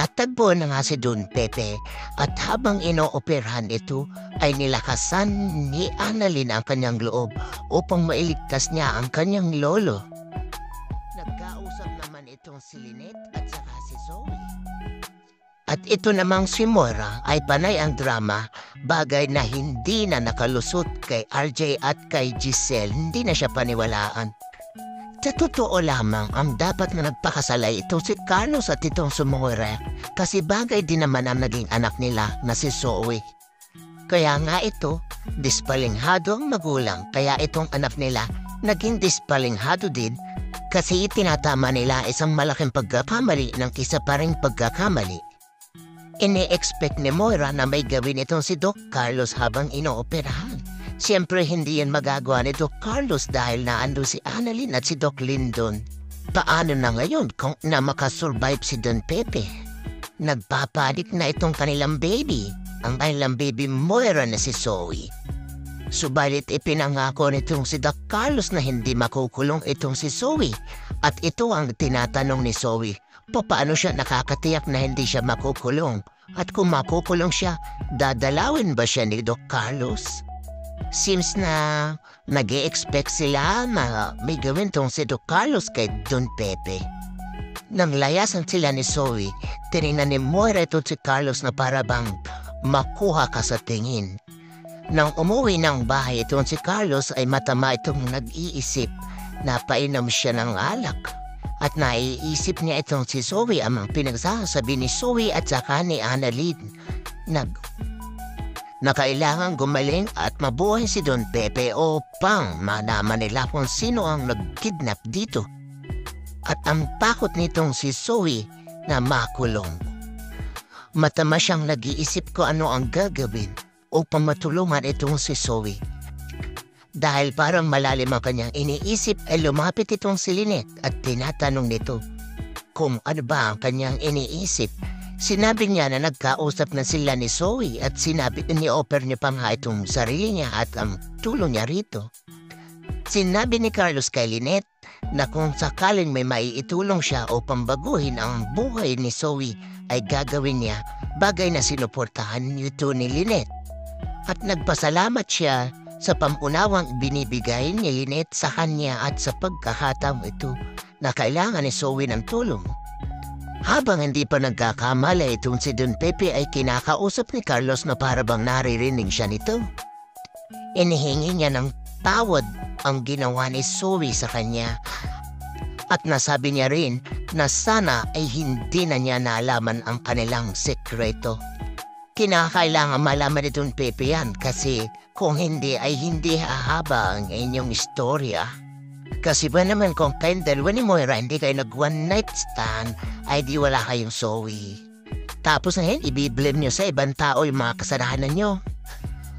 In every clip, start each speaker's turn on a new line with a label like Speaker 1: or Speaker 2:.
Speaker 1: Natagpo na nga si Don Pepe at habang inooperahan ito ay nilakasan ni Annalyn ang kanyang loob upang mailigtas niya ang kanyang lolo. Nagkausap naman itong si Lynette at saka si Zoe. At ito namang si Moira ay panay ang drama, bagay na hindi na nakalusot kay RJ at kay Giselle, hindi na siya paniwalaan. Sa totoo lamang ang dapat na nagpakasalay ito si Carlos at itong si Moira kasi bagay din naman ang naging anak nila na si Zoe. Kaya nga ito, dispalinghado ang magulang kaya itong anak nila naging dispalinghado din kasi itinatama nila isang malaking pagkakamali ng isa pa ring pagkakamali. Ini-expect ni Moira na may gawin itong si Doc Carlos habang inooperahan. Siyempre hindi yan magagawa ni Doc Carlos dahil naando si Annalyn at si Doc Lyndon. Paano na ngayon kung na makasurvive si Don Pepe? Nagpapanik na itong kanilang baby, ang kanilang baby Moira na si Zoe. Subalit ipinangako nitong si Doc Carlos na hindi makukulong itong si Zoe. At ito ang tinatanong ni Zoe. Paano siya nakakatiyak na hindi siya makukulong? At kung makukulong siya, dadalawin ba siya ni Doc Carlos? Seems na nag-e-expect sila na may gawin tong si Doc Carlos kay Don Pepe. Nang layasan sila ni Zoe, tinignan ni Moira ito si Carlos na para bang makuha ka sa tingin. Nang umuwi ng bahay itong si Carlos ay matama itong nag-iisip na painom siya ng alak. At naiisip niya itong si Zoe ang pinagsasabi ni Zoe at saka ni Annalyn na kailangan gumaling at mabuhay si Don Pepe upang malaman nila kung sino ang nag-kidnap dito. At ang takot nitong si Zoe na makulong. Matama siyang nag-iisip ko ano ang gagawin upang matulungan itong si Zoe. Dahil parang malalim ang kanyang iniisip ay lumapit itong si Lynette at tinatanong nito kung ano ba ang kanyang iniisip. Sinabi niya na nagkausap na sila ni Zoe at sinabi ni-offer niya pa nga itong sarili niya at ang tulong niya rito. Sinabi ni Carlos kay Lynette na kung sakaling may maiitulong siya upang baguhin ang buhay ni Zoe ay gagawin niya, bagay na sinuportahan nito ni Lynette. At nagpasalamat siya sa pampunawang binibigay ni Lynette sa kanya at sa pagkakataong ito na kailangan ni Zoe ng tulong. Habang hindi pa nagkakamala itong si Don Pepe ay kinakausap ni Carlos na para bang naririnig siya nito. Inihingi niya ng tawad ang ginawa ni Zoe sa kanya at nasabi niya rin na sana ay hindi na niya naalaman ang kanilang sekreto. Kinakailangan malaman ni Don Pepe yan kasi kung hindi ay hindi hahaba ang inyong istorya. Kasi ba naman kung kayong dalawa ni Moira hindi kayo nag-one night stand ay di wala kayong Zoe. Tapos ngayon ibiblame nyo sa ibang tao yung mga kasalanan nyo.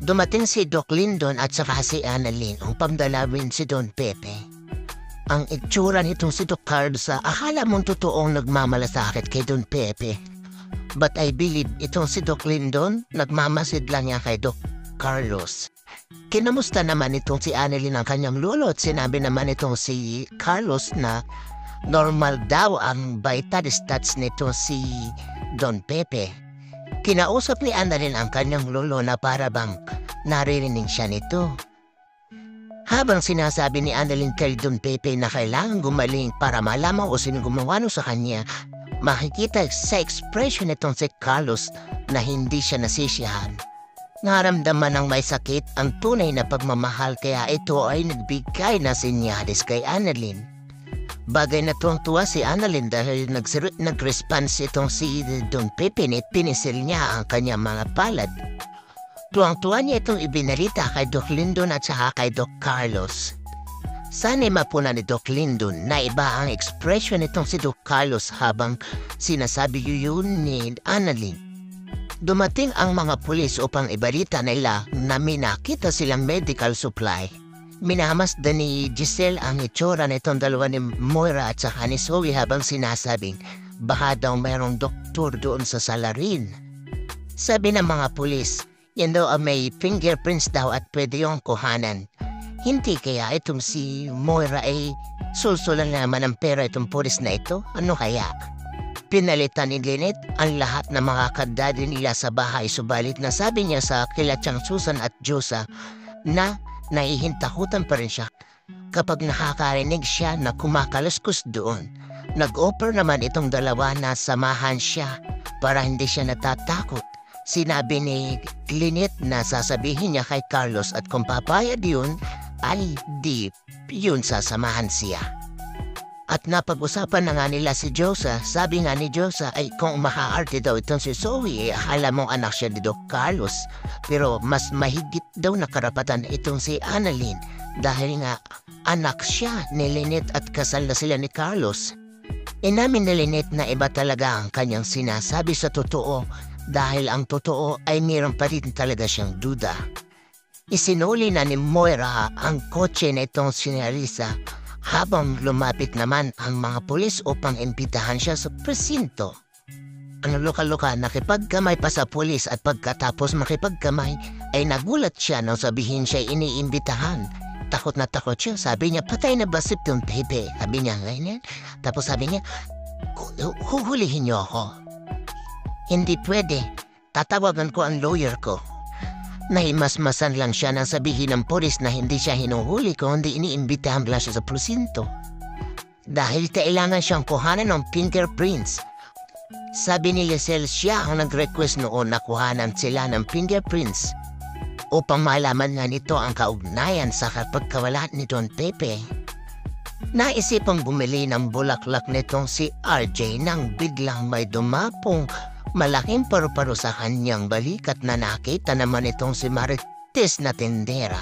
Speaker 1: Dumating si Doc Lyndon at saka si Annalyn ang pamdalawin si Don Pepe. Ang itsura nitong si Doc Carlos akala mong totoong nagmamalasakit kay Don Pepe. But I believe itong si Doc Lyndon nagmamasid lang niya kay Doc Carlos. Kinamusta naman itong si Annalyn ang kanyang lolo at sinabi naman itong si Carlos na normal daw ang vital stats nito si Don Pepe. Kinausap ni Annalyn ang kanyang lolo na para bang naririnig siya nito. Habang sinasabi ni Annalyn kay Don Pepe na kailangan gumaling para malaman o sino gumawa sa kanya, makikita sa expression nitong si Carlos na hindi siya nasisiyahan. Naramdaman ng may sakit ang tunay na pagmamahal kaya ito ay nagbigay na senyales kay Annalyn. Bagay na tuwang-tuwa si Annalyn dahil nag-response itong si Don Pepe at pinisil niya ang kanyang mga palad. Tuwang-tuwa niya itong ibinalita kay Doc Lyndon at saka kay Doc Carlos. Sana'y mapuna ni Doc Lyndon na iba ang expression nitong si Doc Carlos habang sinasabi yun ni Annalyn. Dumating ang mga pulis upang ibalita nila na may nakita silang medical supply. Minamasdan ni Giselle ang itsura nitong dalawa ni Moira at saka ni Zoe habang sinasabing baka daw mayroong doktor doon sa salarin. Sabi ng mga pulis, yan daw may fingerprints daw at pwede yung kuhanan. Hindi kaya itong si Moira ay sulsulan naman ang pera itong pulis na ito? Ano kaya? Pinalitan ni Lynette ang lahat ng mga kandado nila sa bahay, subalit nasabi niya sa kilatyang Susan at Josa na naihintakutan pa rin siya kapag nakakarinig siya na kumakaluskus doon. Nag-offer naman itong dalawa na samahan siya para hindi siya natatakot. Sinabi ni Lynette na sasabihin niya kay Carlos at kung papayag yun, ay di yun sasamahan siya. At napag-usapan na nga nila si Josa. Sabi nga ni Josa ay kung makaarte daw itong si Zoe, alam mong anak siya ni Doc Carlos. Pero mas mahigit daw na karapatan itong si Annalyn dahil nga anak siya ni Lynette at kasal na sila ni Carlos. Inamin ni Lynette na iba talaga ang kanyang sinasabi sa totoo dahil ang totoo ay mayroon pa rin talaga siyang duda. Isinuli na ni Moira ang kotse na itong si Nerissa habang lumapit naman ang mga pulis upang imbitahan siya sa presinto. Ang luka-luka nakipagkamay pa sa pulis at pagkatapos makipagkamay ay nagulat siya nang sabihin siya iniimbitahan. Takot na takot siya. Sabi niya, patay na ba si Don Pepe? Sabi niya ngayon. Tapos sabi niya, huhulihin niyo ako. Hindi pwede. Tatawagan ko ang lawyer ko. Nahimasmasan lang siya nang sabihin ng pulis na hindi siya hinuhuli kundi iniimbitahan lang siya sa presinto. Dahil kailangan siyang kuhanan ng fingerprints. Sabi ni Lisel siya ang nag-request noon na kuhanan sila ng fingerprints upang malaman nga nito ang kaugnayan sa pagkawala ni Don Pepe. Naisipang bumili ng bulaklak nitong si RJ nang biglang may dumapong malaking paru-paro sa kanyang balikat na nakita naman itong si Marites na tindera.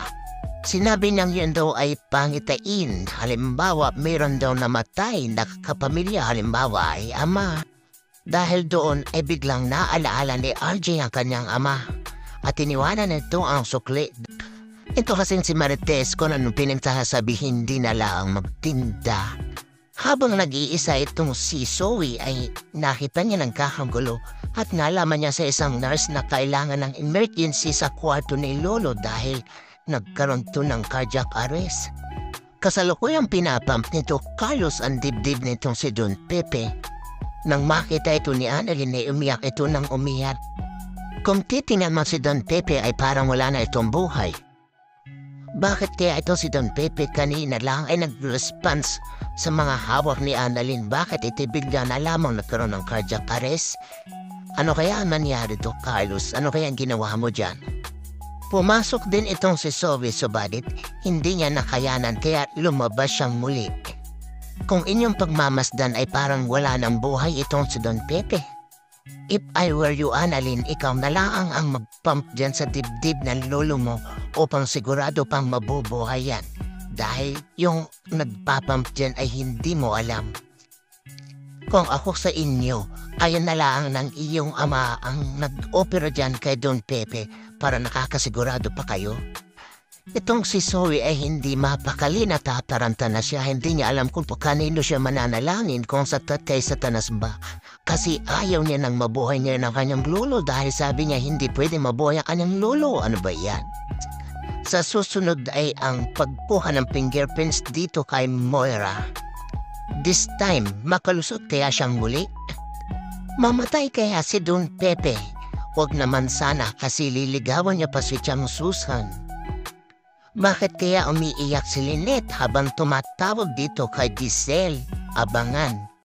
Speaker 1: Sinabi niyang yun daw ay pangitain. Halimbawa, mayroon daw namatay na kapamilya, halimbawa ay ama. Dahil doon ay biglang naalaala ni RJ ang kanyang ama at iniwanan nito ang sukli. Ito kasing si Marites kung anong pinagsasabihin di na lang magtinda. Habang nag-iisa itong si Zoe ay nakita niya ng kakagulo at nalaman niya sa isang nurse na kailangan ng emergency sa kwarto ni Lolo dahil nagkaroon to ng cardiac arrest. Kasalukuyang pinapump nito Carlos ang dibdib nitong si Don Pepe. Nang makita ito ni Annalyn ay umiyak ito ng umiyak. Kung titingnan mo si Don Pepe ay parang wala na itong buhay. Bakit kaya ito si Don Pepe kanina lang ay nag-response sa mga hawak ni Annalyn? Bakit ito bigla na lamang nagkaroon ng cardiac arrest? Ano kaya ang nangyari to, Carlos? Ano kaya ang ginawa mo dyan? Pumasok din itong si Zoe subalit hindi niya nakayanan kaya lumabas siyang muli. Kung inyong pagmamasdan ay parang wala ng buhay itong si Don Pepe. If I were you, Annalyn, ikaw na lang ang mag-pump dyan sa dibdib ng lolo mo upang sigurado pang mabubuhay yan. Dahil yung nagpapump dyan ay hindi mo alam. Kung ako sa inyo, ayon na lang ng iyong ama ang nag-opera dyan kay Don Pepe para nakakasigurado pa kayo. Itong si Zoe ay hindi mapakali na tataranta na siya. Hindi niya alam kung kanino siya mananalangin, kung sa kay Satanas ba. Kasi ayaw niya nang mabuhay niya ng kanyang lolo dahil sabi niya hindi pwede mabuhay ang kanyang lolo. Ano ba yan? Sa susunod ay ang pagkuha ng fingerprints dito kay Moira. This time, makalusot kaya siyang muli? Mamatay kaya si Don Pepe? Huwag naman sana kasi liligawan niya pa si Chang Susan. Bakit kaya umiiyak si Lynette habang tumatawag dito kay Giselle? Abangan.